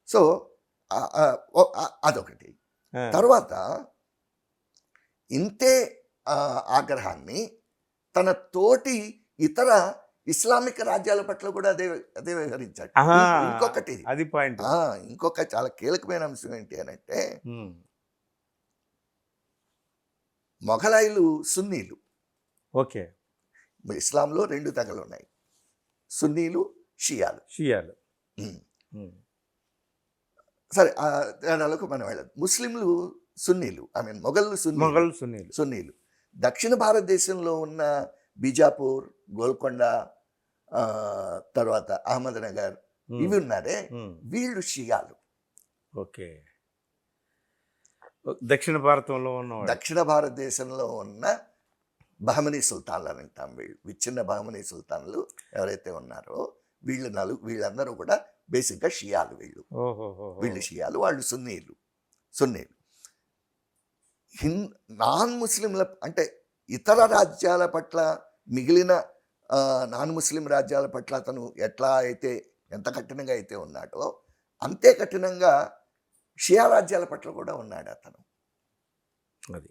సో అదొకటి. తర్వాత ఇంతే ఆగ్రహాన్ని తన తోటి ఇతర ఇస్లామిక్ రాజ్యాల పట్ల కూడా అదే వ్యవహరించాడు. ఇంకొకటి అది పాయింట్. ఇంకొక చాలా కీలకమైన అంశం ఏంటి అని అంటే, మొఘలాయిలు సున్నీలు. ఓకే. ఇస్లాంలో 2 తెగలు ఉన్నాయి, సున్నీలు, షియాలు. సరే, ఆ తేడాలకు మనం వెళ్ళదు. ముస్లింలు సున్నీలు, మొఘళ్ళు సున్నీలు. దక్షిణ భారతదేశంలో ఉన్న బీజాపూర్, గోల్కొండ, తర్వాత అహ్మద్నగర్ ఇవి ఉన్నారే, వీళ్ళు షియాలు. ఓకే. దక్షిణ భారతదేశంలో ఉన్న బహమనీ సుల్తాన్లు అని అంటాం. వీళ్ళు విచ్ఛిన్న బహమనీ సుల్తాన్లు ఎవరైతే ఉన్నారో వీళ్ళందరూ కూడా బేసిక్గా షియాలు. వీళ్ళు షియాలు, వాళ్ళు సున్నీలు. నాన్ ముస్లింల అంటే ఇతర రాజ్యాల పట్ల, మిగిలిన నాన్ ముస్లిం రాజ్యాల పట్ల అతను ఎంత కఠినంగా అయితే ఉన్నాడో అంతే కఠినంగా షియా రాజ్యాల పట్ల కూడా ఉన్నాడు అతను. అది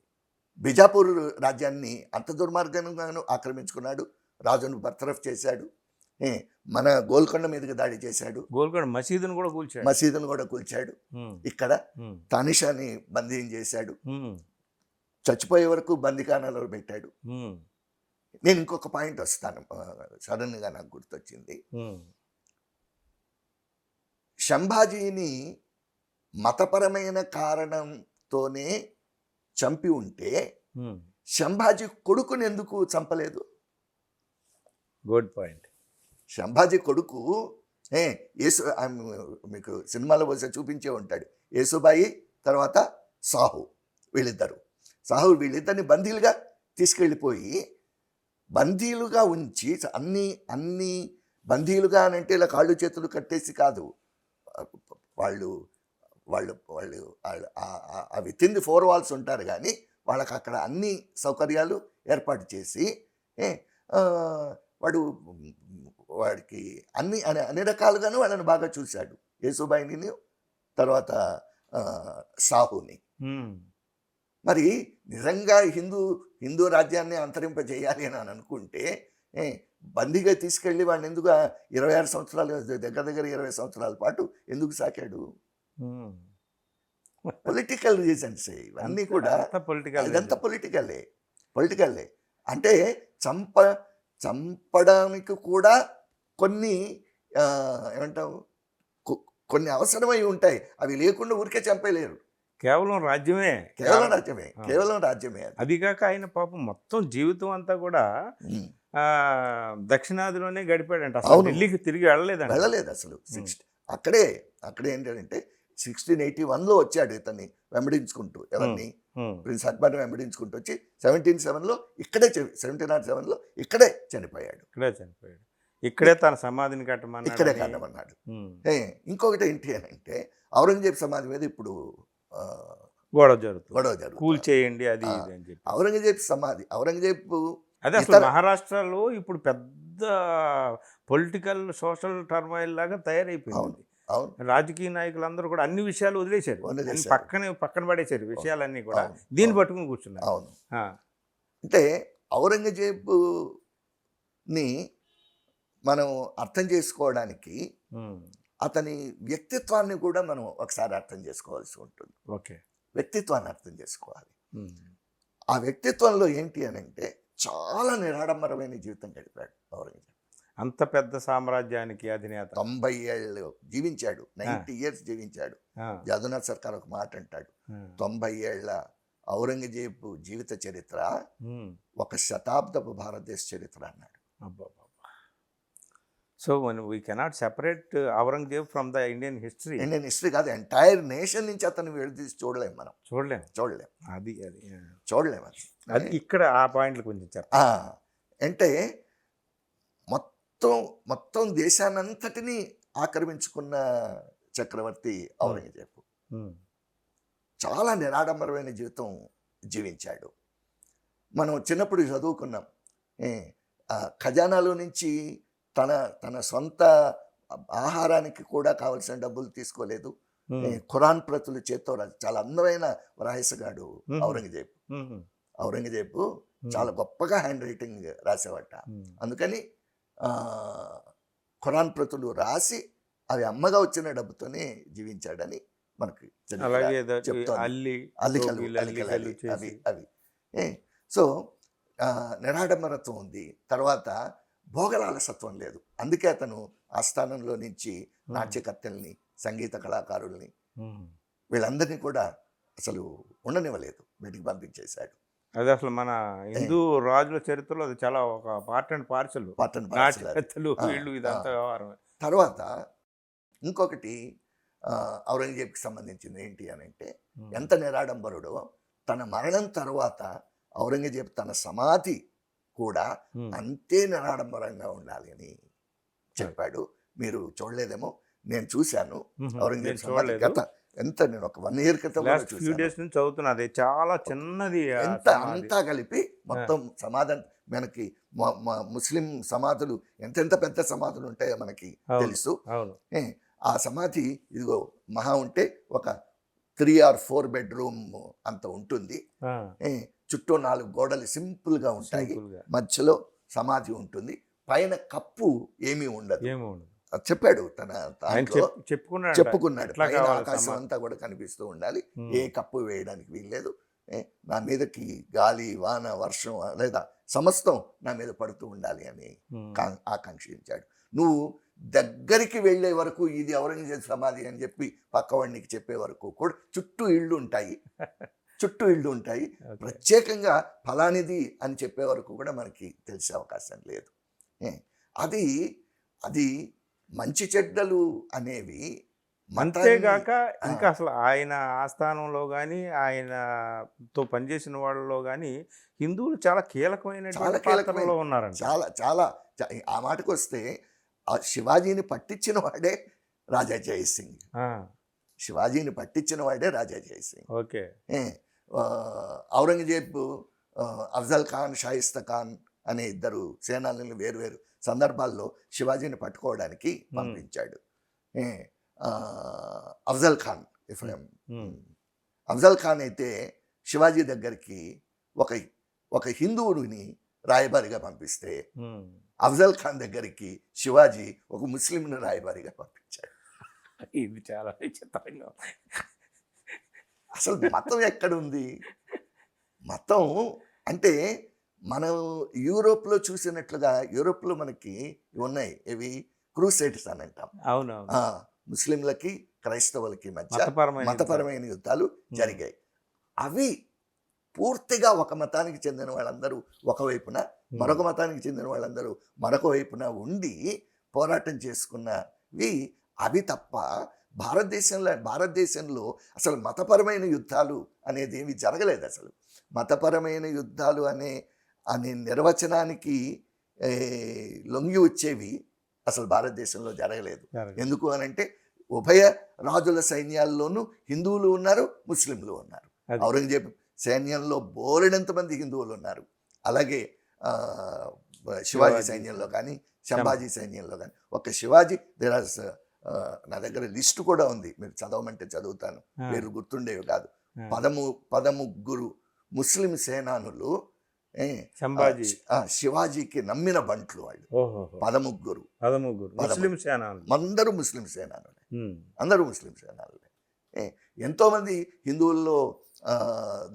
బిజాపూర్ రాజ్యాన్ని అంత దుర్మార్గంగాను ఆక్రమించుకున్నాడు, రాజును బర్తరఫ్ చేశాడు, మన గోల్కొండ మీదకి దాడి చేశాడు, గోల్కొండ మసీదును కూడా కూల్చాడు. ఇక్కడ తానిషాని బందీ చేశాడు, చచ్చిపోయే వరకు బందిఖానాలో పెట్టాడు. నేను ఇంకొక పాయింట్ వస్తాను, సడన్గా నాకు గుర్తొచ్చింది. సంభాజీని మతపరమైన కారణంతోనే చంపి ఉంటే సంభాజీ కొడుకుని ఎందుకు చంపలేదు? Good point. సంభాజీ కొడుకు మీకు సినిమాలో వచ్చి చూపించే ఉంటాడు, యేసుబాయి తర్వాత సాహు వీళ్ళిద్దరిని బందీలుగా తీసుకెళ్ళిపోయి బందీలుగా ఉంచి అన్ని బందీలుగా అంటే ఇలా కాళ్ళు చేతులు కట్టేసి కాదు, వాళ్ళు విత్ ఇన్ ది 4 walls ఉంటారు, కానీ వాళ్ళకి అక్కడ అన్ని సౌకర్యాలు ఏర్పాటు చేసి వాడికి అన్ని రకాలుగాను వాళ్ళని బాగా చూశాడు, యేసుబాయిని తర్వాత సాహుని. మరి నిజంగా హిందూ రాజ్యాన్ని అంతరింపజేయాలి అని అనుకుంటే బందీగా తీసుకెళ్ళి వాడిని ఎందుకు 26 సంవత్సరాలు, దగ్గర 20 సంవత్సరాల పాటు ఎందుకు సాకాడు? పొలిటికల్ రీజన్స్ ఇవన్నీ కూడా. ఇదంతా పొలిటికల్లే. అంటే చంపడానికి కూడా కొన్ని కొన్ని అవసరమై ఉంటాయి, అవి లేకుండా ఊరికే చంపలేరు. కేవలం రాజ్యమే. అది కాక ఆయన పాపం మొత్తం జీవితం అంతా కూడా దక్షిణాదిలోనే గడిపాడంట, అసలు ఢిల్లీకి తిరిగి వెళ్ళలేదు అసలు. అక్కడే ఏంటంటే 1681లో వచ్చాడు ఇతన్ని వెంబడించుకుంటూ, ఎవరిని, ప్రిన్స్ అక్బర్ని వెంబడించుకుంటూ వచ్చి 1707లో ఇక్కడే చనిపోయాడు. ఇక్కడే తన సమాధిని కట్టమన్నాడు. ఇంకొకటి ఏంటి అని అంటే, ఔరంగజేబ్ సమాధి మీద ఇప్పుడు గొడవ జరుగుతుంది, కూల్ చేయండి అది అని చెప్పి. ఔరంగజేబ్ అదే అసలు మహారాష్ట్రలో ఇప్పుడు పెద్ద పొలిటికల్ సోషల్ టర్మాయిల్ లాగా తయారైపోయింది. రాజకీయ నాయకులందరూ కూడా అన్ని విషయాలు వదిలేశారు, పక్కన పడేశారు విషయాలన్నీ కూడా, దీన్ని పట్టుకుని కూర్చున్నారు. అవును, అంటే ఔరంగజేబుని మనం అర్థం చేసుకోవడానికి అతని వ్యక్తిత్వాన్ని కూడా మనం ఒకసారి అర్థం చేసుకోవాల్సి ఉంటుంది. వ్యక్తిత్వాన్ని అర్థం చేసుకోవాలి. ఆ వ్యక్తిత్వంలో ఏంటి అని అంటే, చాలా నిరాడంబరమైన జీవితం గడిపాడు ఔరంగజేబు. అంత పెద్ద సామ్రాజ్యానికి అధినేత 90 ఏళ్ళు జీవించాడు, 90 years జీవించాడు. జాదునాథ్ సర్కార్ ఒక మాట అంటాడు, 90 ఏళ్ల ఔరంగజేబు జీవిత చరిత్ర ఉమ్. ఒక శతాబ్దపు భారతదేశ చరిత్ర అన్నాడు. అబ్బబ్బబ్బా. So we cannot separate Aurangzeb from the Indian history. Indian history కాదు, ఎంటైర్ నేషన్ నుంచి అతను విడదీసి చూడలేం, మనం చూడలేం. చూడలేం, అది అది చూడలేం అది. అది ఇక్కడ ఆ పాయింట్లు కొంచెం చెప్పండి. అంటే మొత్తం మొత్తం దేశానంతటినీ ఆక్రమించుకున్న చక్రవర్తి ఔరంగజేబు. ఉమ్. చాలా నిరాడంబరమైన జీవితం జీవించాడు. మనం చిన్నప్పుడు చదువుకున్నాం, ఖజానాలో నుంచి తన తన సొంత ఆహారానికి కూడా కావలసిన డబ్బులు తీసుకోలేదు. ఖురాన్ ప్రతులు చేత్తో చాలా అందమైన రహస్యగాడు ఔరంగజేబు. ఔరంగజేబు చాలా గొప్పగా హ్యాండ్ రైటింగ్ రాసేవాట. అందుకని ఖురాన్ ప్రతులు రాసి అవి అమ్మగా వచ్చిన డబ్బుతోనే జీవించాడని మనకి చెప్తాను. అవి అవి సో నిరాడంబరత్వం ఉంది. తర్వాత భోగలాలసత్వం లేదు. అందుకే అతను ఆస్థానంలో నుంచి నాట్యకర్తల్ని, సంగీత కళాకారుల్ని వీళ్ళందరినీ కూడా అసలు ఉండనివ్వలేదు, బయటికి పంపించేశాడు. అది అసలు మన హిందూ రాజుల చరిత్రలో అది చాలా ఒక పార్ట్ అండ్ పార్సల్. ఇదంతా వ్యవహారం. తర్వాత ఇంకొకటి ఔరంగజేబ్కి సంబంధించింది ఏంటి అని అంటే, ఎంత నిరాడంబరుడో తన మరణం తర్వాత ఔరంగజేబు తన సమాధి కూడా అంతే నిరాడంబరంగా ఉండాలి అని చెప్పాడు. మీరు చూడలేదేమో, నేను చూశాను ఔరంగజేబు సమాధి. ఎంత నేను ఒక 1 year క్రితం చదువుతున్నా, అది చాలా చిన్నది. అంతా కలిపి మొత్తం సమాధం మనకి ముస్లిం సమాధులు ఎంతెంత పెద్ద సమాధులు ఉంటాయో మనకి తెలుసు. ఆ సమాధి ఇదిగో మహా ఉంటే ఒక 3 or 4 bedroom అంత ఉంటుంది. చుట్టూ 4 గోడలు సింపుల్ గా ఉంటాయి, మధ్యలో సమాధి ఉంటుంది, పైన కప్పు ఏమీ ఉండదు. చెప్పాడు, తన చెప్పుకున్నాడు. పైన ఆకాశం అంతా కూడా కనిపిస్తూ ఉండాలి, ఏ కప్పు వేయడానికి వీల్లేదు, నా మీదకి గాలి, వాన, వర్షం లేదా సమస్తం నా మీద పడుతూ ఉండాలి అని ఆకాంక్షించాడు. నువ్వు దగ్గరికి వెళ్ళే వరకు ఇది ఔరంగజేబు సమాధి అని చెప్పి పక్కవాడికి చెప్పే వరకు కూడా చుట్టూ ఇళ్ళు ఉంటాయి. ప్రత్యేకంగా ఫలానిది అని చెప్పే వరకు కూడా మనకి తెలిసే అవకాశం లేదు. అది మంచి చెడ్డలు అనేవి అంతేగాక ఇంకా అసలు ఆయన ఆస్థానంలో కానీ ఆయనతో పనిచేసిన వాళ్ళలో కానీ హిందువులు చాలా కీలకమైన ఉన్నారండి. చాలా ఆ మాటకు వస్తే శివాజీని పట్టించిన వాడే రాజా జయసింగ్. శివాజీని పట్టించిన వాడే రాజా జయసింగ్. ఓకే. ఔరంగజేబు అఫ్జల్ ఖాన్, షాయిస్తా ఖాన్ అనే 2 సేనాలను వేరువేరు సందర్భాల్లో శివాజీని పట్టుకోవడానికి పంపించాడు. అఫ్జల్ ఖాన్ అఫ్జల్ ఖాన్ అయితే శివాజీ దగ్గరికి ఒక హిందువుని రాయబారిగా పంపిస్తే, అఫ్జల్ ఖాన్ దగ్గరికి శివాజీ ఒక ముస్లింని రాయబారిగా పంపించాడు. ఇది చాలా విచిత్రంగా. అసలు మతం ఎక్కడుంది? మతం అంటే మనం యూరోప్లో చూసినట్లుగా, యూరోప్లో మనకి ఉన్నాయి, ఇవి క్రూసేడ్స్ అని అంటాం. ముస్లింలకి క్రైస్తవులకి మధ్య మతపరమైన యుద్ధాలు జరిగాయి. అవి పూర్తిగా ఒక మతానికి చెందిన వాళ్ళందరూ ఒకవైపున, మరొక మతానికి చెందిన వాళ్ళందరూ మరొక వైపున ఉండి పోరాటం చేసుకున్నవి. అవి తప్ప భారతదేశంలో అసలు మతపరమైన యుద్ధాలు అనేది ఏమి జరగలేదు. అసలు మతపరమైన యుద్ధాలు అనే నిర్వచనానికి లొంగి వచ్చేవి అసలు భారతదేశంలో జరగలేదు. ఎందుకు అనంటే ఉభయ రాజుల సైన్యాల్లోనూ హిందువులు ఉన్నారు, ముస్లింలు ఉన్నారు. ఔరంగజేబు సైన్యంలో బోలెడంతమంది హిందువులు ఉన్నారు. అలాగే శివాజీ సైన్యంలో కానీ, సంభాజీ సైన్యంలో కానీ. ఒక శివాజీ నా దగ్గర లిస్టు కూడా ఉంది, మీరు చదవమంటే చదువుతాను, పేరు గుర్తుండేవి కాదు. 13 ముస్లిం సేనానులు శివాజీకి నమ్మిన బంట్లు వాళ్ళు. 13 అందరూ ముస్లిం సేనానులే. ఎంతోమంది హిందువుల్లో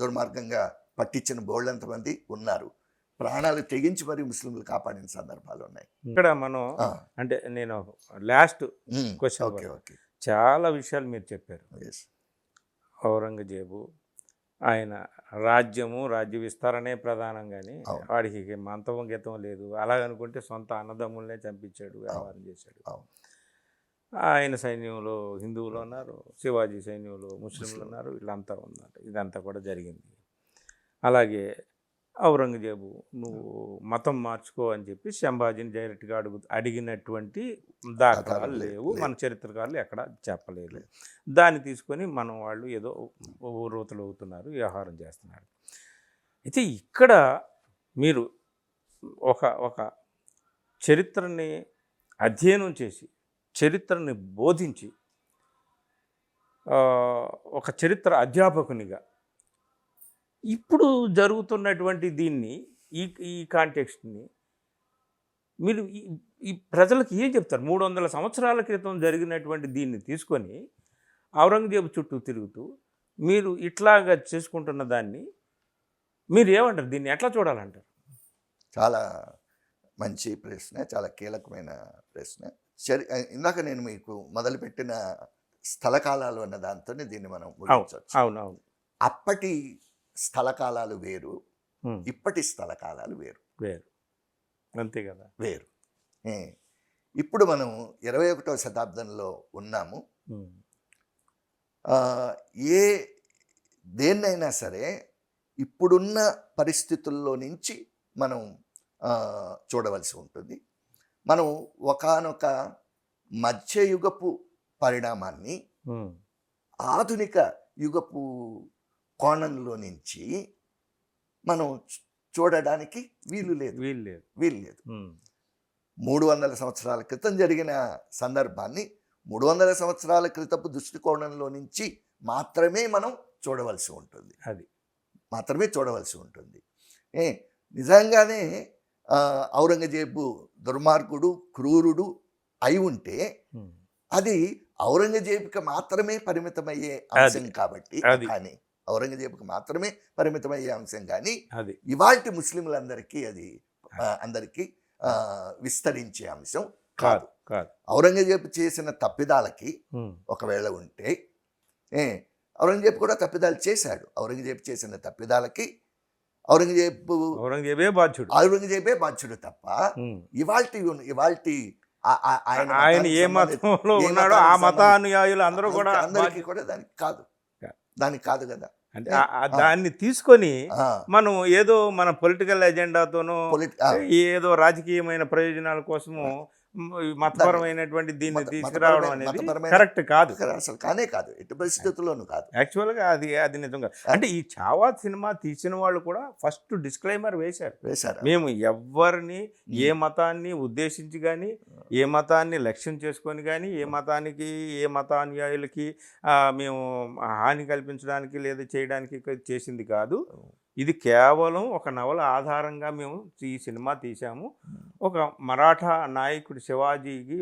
దుర్మార్గంగా పట్టించిన బోళ్ళంతమంది ఉన్నారు. ప్రాణాలు తెగించి మరి ముస్లింలు కాపాడిన సందర్భాలు ఉన్నాయి. ఇక్కడ మనం అంటే నేను లాస్ట్ క్వశ్చన్, చాలా విషయాలు మీరు చెప్పారు. ఔరంగజేబు ఆయన రాజ్యము, రాజ్య విస్తరణే ప్రధానం కానీ అవును. వాడికి మంతవం గీతం లేదు. అలాగనుకుంటే సొంత అన్నదమ్ములనే చంపించాడు, వ్యవహారం చేశాడు. అవును. ఆయన సైన్యంలో హిందువులు ఉన్నారు, శివాజీ సైన్యంలో ముస్లింలు ఉన్నారు, వీళ్ళంతా ఉన్నారు. ఇదంతా కూడా జరిగింది. అలాగే ఔరంగజేబు నువ్వు మతం మార్చుకో అని చెప్పి సంభాజీని డైరెక్ట్గా అడిగినటువంటి దాఖలాలు లేవు. మన చరిత్రకారులు ఎక్కడ చెప్పలేదు. దాన్ని తీసుకొని మనం వాళ్ళు ఏదో ఊరూతలు అవుతున్నారు, వ్యవహారం చేస్తున్నారు. అయితే ఇక్కడ మీరు ఒక ఒక చరిత్రని అధ్యయనం చేసి, చరిత్రని బోధించి, ఒక చరిత్ర అధ్యాపకునిగా ఇప్పుడు జరుగుతున్నటువంటి దీన్ని, ఈ కాంటెక్స్ట్ని మీరు ఈ ప్రజలకు ఏం చెప్తారు? 300 సంవత్సరాల క్రితం జరిగినటువంటి దీన్ని తీసుకొని ఔరంగజేబు చుట్టూ తిరుగుతూ మీరు ఇట్లాగా చేసుకుంటున్న దాన్ని మీరు ఏమంటారు? దీన్ని ఎట్లా చూడాలంటారు? చాలా మంచి ప్రశ్న, చాలా కీలకమైన ప్రశ్న. ఇందాక నేను మీకు మొదలుపెట్టిన స్థలకాలాలు అన్న దాంతోనే దీన్ని మనం ముగించవచ్చు. అవునవును. అప్పటి స్థలకాలాలు వేరు, ఇప్పటి స్థలకాలాలు వేరు వేరు, అంతే కదా, వేరు. ఇప్పుడు మనం 21వ శతాబ్దంలో ఉన్నాము. దేన్నైనా సరే ఇప్పుడున్న పరిస్థితుల్లో నుంచి మనం చూడవలసి ఉంటుంది. మనం ఒకానొక మధ్యయుగపు పరిణామాన్ని ఆధునిక యుగపు కోణంలో నుంచి మనం చూడడానికి వీలు లేదు. 300 సంవత్సరాల క్రితం జరిగిన సందర్భాన్ని 300 సంవత్సరాల క్రితపు దృష్టికోణంలో నుంచి మాత్రమే మనం చూడవలసి ఉంటుంది. మాత్రమే చూడవలసి ఉంటుంది. నిజంగానే ఔరంగజేబు దుర్మార్గుడు, క్రూరుడు అయి ఉంటే అది ఔరంగజేబుకి మాత్రమే పరిమితమయ్యే అంశం కాబట్టి, కానీ ఔరంగజేబుకి మాత్రమే పరిమితమయ్యే అంశం కానీ ఇవాల్టి ముస్లింలందరికీ అది అందరికీ విస్తరించే అంశం కాదు. ఔరంగజేబు చేసిన తప్పిదాలకి ఒకవేళ ఉంటే, ఔరంగజేబు కూడా తప్పిదాలు చేశాడు. ఔరంగజేబు చేసిన తప్పిదాలకి ఔరంగజేబే బాధ్యుడు తప్ప ఇవాల్టి ఆయన ఏ మతంలో ఉన్నాడో ఆ మతానుయాయులు అందరూ కూడా అందరికీ కూడా దానికి కాదు కదా. అంటే దాన్ని తీసుకొని మనం ఏదో మన పొలిటికల్ ఎజెండాతోనో ఏదో రాజకీయమైన ప్రయోజనాల కోసము మతపరమైనటువంటి దీన్ని తీసుకురావడం అనేది కరెక్ట్ కాదు, అసలు కానే కాదు, ఎట్టి పరిస్థితుల్లోనూ కాదు. యాక్చువల్గా అది నిజం కాదు. అంటే ఈ చావాత్ సినిమా తీసిన వాళ్ళు కూడా ఫస్ట్ డిస్క్లైమర్ వేశారు. మేము ఎవరిని ఏ మతాన్ని ఉద్దేశించి కానీ, ఏ మతాన్ని లక్ష్యం చేసుకొని కానీ, ఏ మతానికి ఏ మతానుయాయులకి మేము హాని కల్పించడానికి లేదా చేయడానికి చేసింది కాదు. ఇది కేవలం ఒక నవల ఆధారంగా మేము ఈ సినిమా తీసాము. ఒక మరాఠా నాయకుడు శివాజీకి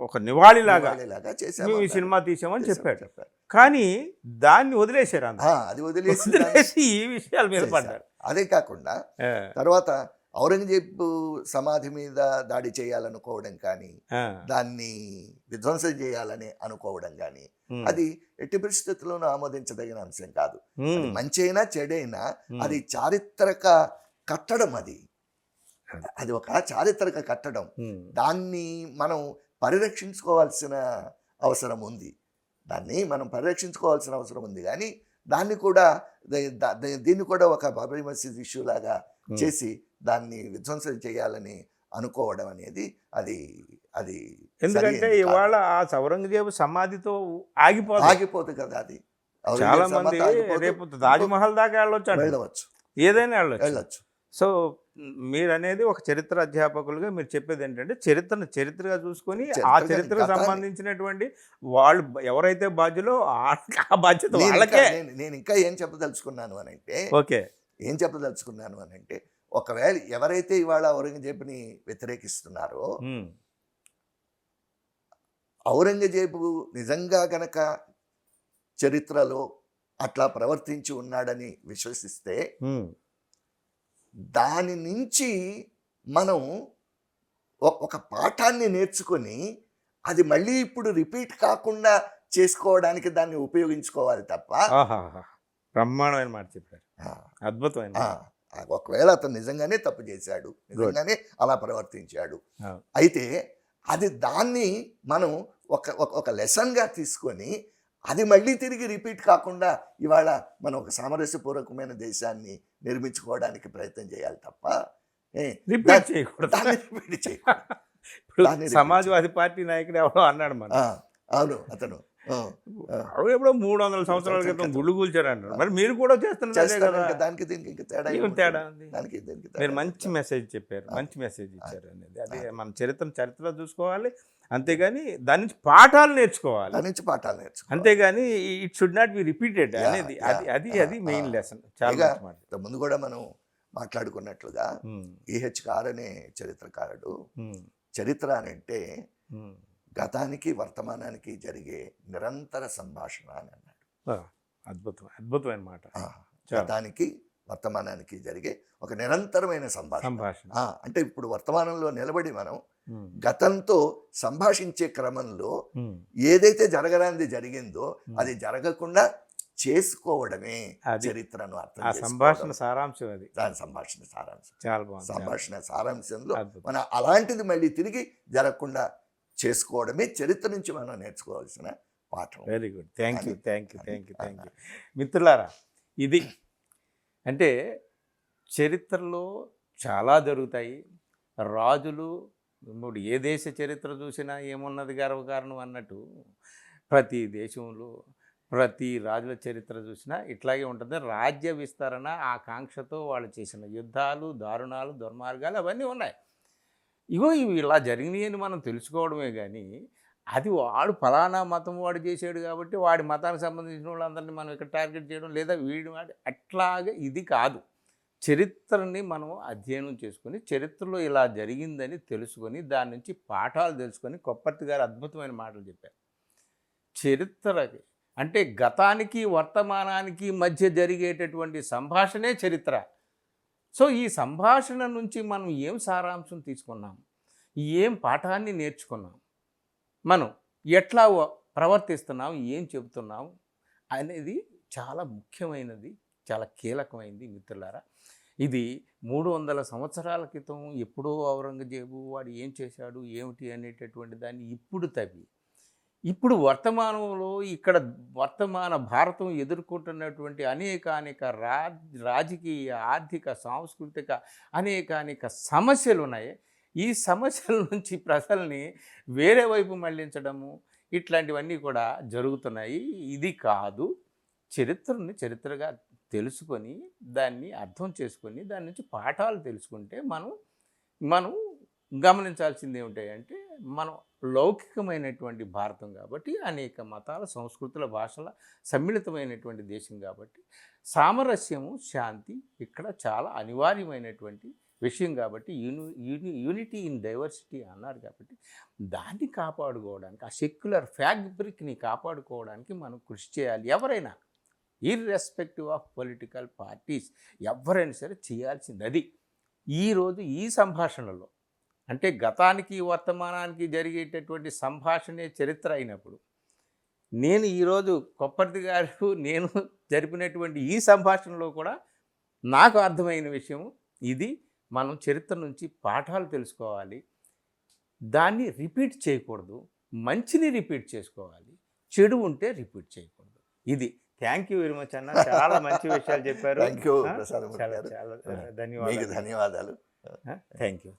ఒక నివాళిలాగా మేము ఈ సినిమా తీసామని చెప్పాడు. కానీ దాన్ని వదిలేశారు, అది వదిలేసి ఈ విషయాల మీద పడ్డారు. అదే కాకుండా తర్వాత ఔరంగజేబు సమాధి మీద దాడి చేయాలనుకోవడం కానీ, దాన్ని విధ్వంసం చేయాలని అనుకోవడం కానీ అది ఎట్టి పరిస్థితుల్లోనూ ఆమోదించదగిన అంశం కాదు. మంచైనా చెడైనా అది చారిత్రక కట్టడం. అది ఒక చారిత్రక కట్టడం. దాన్ని మనం పరిరక్షించుకోవాల్సిన అవసరం ఉంది. కానీ దాన్ని కూడా దీన్ని కూడా ఒక బాబరీ మసీద్ ఇష్యూ లాగా చేసి దాన్ని విధ్వంసం చేయాలని అనుకోవడం అనేది అది ఎందుకంటే ఇవాళ ఆ ఔరంగజేబు సమాధితో ఆగిపోదు కదా. అది చాలా మంది రేపు తాజ్మహల్ దాకా వెళ్ళవచ్చు, ఏదైనా వెళ్ళొచ్చు. సో మీరు అనేది ఒక చరిత్ర అధ్యాపకులుగా మీరు చెప్పేది ఏంటంటే చరిత్రగా చూసుకొని ఆ చరిత్రకు సంబంధించినటువంటి వాళ్ళు ఎవరైతే బాధ్యులో ఆ బాధ్యత వాళ్ళకే. నేను ఇంకా ఏం చెప్పదలుచుకున్నాను అని అంటే ఒకవేళ ఎవరైతే ఇవాళ ఔరంగజేబుని వ్యతిరేకిస్తున్నారో, ఔరంగజేబు నిజంగా గనక చరిత్రలో అట్లా ప్రవర్తించి ఉన్నాడని విశ్వసిస్తే దాని నుంచి మనం ఒక పాఠాన్ని నేర్చుకొని అది మళ్ళీ ఇప్పుడు రిపీట్ కాకుండా చేసుకోవడానికి దాన్ని ఉపయోగించుకోవాలి తప్ప ఆహాహా. బ్రహ్మాండమైన మాట చెప్పారు, ఆ, అద్భుతమైన ఆ, ఒకవేళ అతను నిజంగానే తప్పు చేశాడు, నిజంగానే అలా ప్రవర్తించాడు, అవును. అయితే అది దాన్ని మనం ఒక లెసన్గా తీసుకొని అది మళ్ళీ తిరిగి రిపీట్ కాకుండా ఇవాళ మనం ఒక సామరస్యపూర్వకమైన దేశాన్ని నిర్మించుకోవడానికి ప్రయత్నం చేయాలి తప్ప రిపీట్ చేయకూడదు. దాన్ని రిపీట్ చేయకూడదు. ఇప్పుడు దాన్ని repeat సమాజ్వాదీ పార్టీ నాయకుడు ఎవరో అన్నాడు మన అవును, అతను ఎప్పుడో 300 సంవత్సరాల క్రితం గుళ్ళు కూల్చారు అన్నారు. మరి మీరు కూడా చేస్తున్నదే చేస్తాడు. కదా, ఇంకా దానికి దీనికి ఇంకా తేడా ఏం ఏముంటుంది? తేడా ఉంది? దానికి దీనికి తేడా మీరు మంచి మెసేజ్ చెప్పారు, మంచి మెసేజ్ ఇచ్చారు అనేది. అదే మన చరిత్రలో చూసుకోవాలి, అంతేగాని దాని నుంచి పాఠాలు నేర్చుకోవాలి, దాని నుంచి పాఠాలు నేర్చుకోవాలి. అంతేగాని it should not be repeated అనేది. అది అది అది మెయిన్ లెసన్. చాలా పైగా మంచి మాట. ఇంతకుముందు కూడా మనం మాట్లాడుకున్నట్లుగా ఉమ్, ఈహెచ్ కార్ అనే చరిత్రకారుడు ఉమ్, చరిత్ర అని అంటే ఉమ్. గతానికి వర్తమానానికి జరిగే నిరంతర సంభాషణ అని అన్నాడు. ఆ, అద్భుతమైన మాట. ఆ, చాలా. గతానికి వర్తమానానికి జరిగే ఒక నిరంతరమైన సంభాషణ. సంభాషణ. అంటే ఇప్పుడు వర్తమానంలో నిలబడి మనం ఉమ్, గతంతో సంభాషించే క్రమంలో ఉమ్. ఏదైతే జరగరాంది జరిగిందో అది జరగకుండా చేసుకోవడమే అది. చరిత్రను అర్థం ఆ చేసుకోవడం. సంభాషణ సారాంశం అది. దాని సంభాషణ సారాంశం. చాలా బాగుంది. సంభాషణ సారాంశంలో అద్భుతం. మనం అలాంటిది మళ్ళీ తిరిగి జరగకుండా చేసుకోవడమే చరిత్ర నుంచి మనం నేర్చుకోవాల్సిన పాఠం. Very good. Thank you. మిత్రులారా, ఇది అంటే చరిత్రలో చాలా జరుగుతాయి. రాజులు ఇప్పుడు ఏ దేశ చరిత్ర చూసినా ఏమున్నది గర్వకారణం అన్నట్టు ప్రతి దేశంలో ప్రతి రాజుల చరిత్ర చూసినా ఇట్లాగే ఉంటుంది. రాజ్య విస్తరణ ఆకాంక్షతో వాళ్ళు చేసిన యుద్ధాలు, దారుణాలు, దుర్మార్గాలు అవన్నీ ఉన్నాయి. ఇవి ఇలా జరిగినాయి అని మనం తెలుసుకోవడమే కానీ అది వాడు ఫలానా మతం వాడు చేసాడు కాబట్టి వాడి మతానికి సంబంధించిన వాళ్ళందరినీ మనం ఇక్కడ టార్గెట్ చేయడం, లేదా వాడి అట్లాగే ఇది కాదు. చరిత్రని మనం అధ్యయనం చేసుకొని చరిత్రలో ఇలా జరిగిందని తెలుసుకొని దాని నుంచి పాఠాలు తెలుసుకొని కొప్పర్తి గారు అద్భుతమైన మాటలు చెప్పారు. చరిత్రకి అంటే గతానికి వర్తమానానికి మధ్య జరిగేటటువంటి సంభాషణే చరిత్ర. సో ఈ సంభాషణ నుంచి మనం ఏం సారాంశం తీసుకున్నాం, ఏం పాఠాన్ని నేర్చుకున్నాం, మనం ఎట్లా ప్రవర్తిస్తున్నాం, ఏం చెబుతున్నాం అనేది చాలా ముఖ్యమైనది, చాలా కీలకమైనది మిత్రులారా. ఇది 300 సంవత్సరాల క్రితం ఎప్పుడో ఔరంగజేబు వాడు ఏం చేశాడు ఏమిటి అనేటటువంటి దాన్ని ఇప్పుడు తవ్వి ఇప్పుడు వర్తమానంలో ఇక్కడ వర్తమాన భారతం ఎదుర్కొంటున్నటువంటి అనేక రాజకీయ, ఆర్థిక, సాంస్కృతిక అనేక సమస్యలు ఉన్నాయి. ఈ సమస్యల నుంచి ప్రజల్ని వేరే వైపు మళ్లించడము ఇట్లాంటివన్నీ కూడా జరుగుతున్నాయి. ఇది కాదు, చరిత్రని చరిత్రగా తెలుసుకొని దాన్ని అర్థం చేసుకొని దాని నుంచి పాఠాలు తెలుసుకుంటే మనం గమనించాల్సింది ఏమిటంటే మనం లౌకికమైనటువంటి భారతం కాబట్టి అనేక మతాల, సంస్కృతుల, భాషల సమ్మిళితమైనటువంటి దేశం కాబట్టి సామరస్యము, శాంతి ఇక్కడ చాలా అనివార్యమైనటువంటి విషయం కాబట్టి యూనిటీ ఇన్ డైవర్సిటీ అన్నారు కాబట్టి దాన్ని కాపాడుకోవడానికి, ఆ సెక్యులర్ ఫ్యాబ్రిక్ని కాపాడుకోవడానికి మనం కృషి చేయాలి. ఎవరైనా ఇర్రెస్పెక్టివ్ ఆఫ్ పొలిటికల్ పార్టీస్ ఎవరైనా సరే చేయాల్సింది అది. ఈరోజు ఈ సంభాషణలో అంటే గతానికి వర్తమానానికి జరిగేటటువంటి సంభాషణే చరిత్ర అయినప్పుడు నేను ఈరోజు కొప్పర్తి గారు నేను జరిపినటువంటి ఈ సంభాషణలో కూడా నాకు అర్థమైన విషయం ఇది. మనం చరిత్ర నుంచి పాఠాలు తెలుసుకోవాలి, దాన్ని రిపీట్ చేయకూడదు, మంచిని రిపీట్ చేసుకోవాలి, చెడు ఉంటే రిపీట్ చేయకూడదు. ఇది. థ్యాంక్ యూ వెరీ మచ్ అన్న, చాలా మంచి విషయాలు చెప్పారు. థ్యాంక్ యూ ప్రసాద్ గారు. చాలా ధన్యవాదాలు. ధన్యవాదాలు. Thank you.